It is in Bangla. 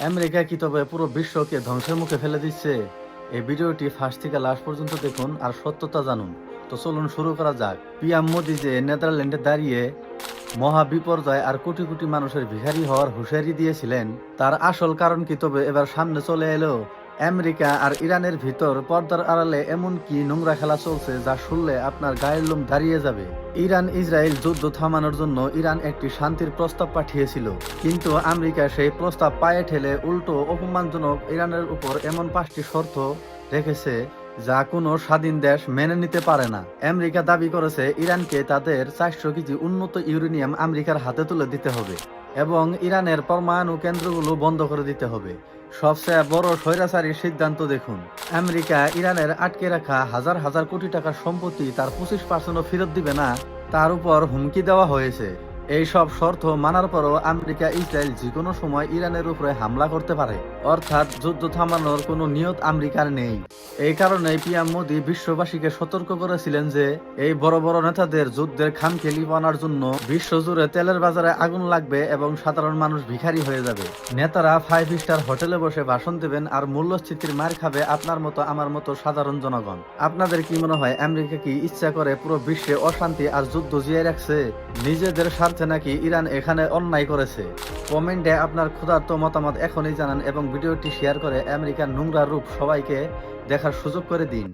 আমেরিকা কি তবে পুরো বিশ্বকে ধ্বংসের মুখে ফেলে দিচ্ছে? এই ভিডিওটি ফার্স্ট থেকে লাস্ট পর্যন্ত দেখুন আর সত্যতা জানুন। তো চলুন শুরু করা যাক। পিএম মোদি যে নেদারল্যান্ডে দাঁড়িয়ে মহা বিপর্যয় আর কোটি কোটি মানুষের ভিখারি হওয়ার হুঁশিয়ারি দিয়েছিলেন, তার আসল কারণ কি তবে এবার সামনে চলে এলো। আমেরিকা আর ইরানের ভিতর পর্দার আড়ালে এমন কি নোংরা খেলা চলছে যা শুনলে আপনার গায়ের লোম দাঁড়িয়ে যাবে। ইরান ইসরায়েল যুদ্ধ থামানোর জন্য ইরান একটি শান্তির প্রস্তাব পাঠিয়েছিল, কিন্তু আমেরিকা সেই প্রস্তাব পায়ে ঠেলে উল্টো অপমানজনক ইরানের উপর এমন 5টি শর্ত রেখেছে যা কোনো স্বাধীন দেশ মেনে নিতে পারে না। আমেরিকা দাবি করেছে ইরানকে তাদের 400 কেজি উন্নত ইউরেনিয়াম আমেরিকার হাতে তুলে দিতে হবে এবং ইরানের পরমাণু কেন্দ্রগুলো বন্ধ করে দিতে হবে। সবচেয়ে বড় স্বৈরাচারী সিদ্ধান্ত দেখুন, আমেরিকা ইরানের আটকে রাখা হাজার হাজার কোটি টাকার সম্পত্তি তার 25% ফেরত দিবে না, তার উপর হুমকি দেওয়া হয়েছে। এই সব শর্ত মানার পরও আমেরিকা ইসরায়েল যে কোনো সময় ইরানের উপরে হামলা করতে পারে, অর্থাৎ যুদ্ধ থামানোর কোনো নিয়ত আমেরিকার নেই। এই কারণে পিএম মোদি বিশ্ববাসীকে সতর্ক করেছিলেন যে এই বড় বড় নেতাদের যুদ্ধের খামখেয়ালিপনার জন্য বিশ্বজুড়ে তেলের বাজারে আগুন লাগবে এবং সাধারণ মানুষ ভিখারি হয়ে যাবে। নেতারা 5 স্টার হোটেলে বসে ভাষণ দেবেন আর মূল্যস্ফীতির মার খাবে আপনার মতো আমার মতো সাধারণ জনগণ। আপনাদের কি মনে হয়, আমেরিকা কি ইচ্ছা করে পুরো বিশ্বে অশান্তি আর যুদ্ধ জিয়ে রাখছে? নিজেদের স্বার্থে নাকি ইরান এখানে অন্যায় করেছে? কমেন্টে আপনার ক্ষুধার্ত মতামত এখনই জানান এবং ভিডিওটি শেয়ার করে আমেরিকার নোংরা রূপ সবাইকে দেখার সুযোগ করে দিন।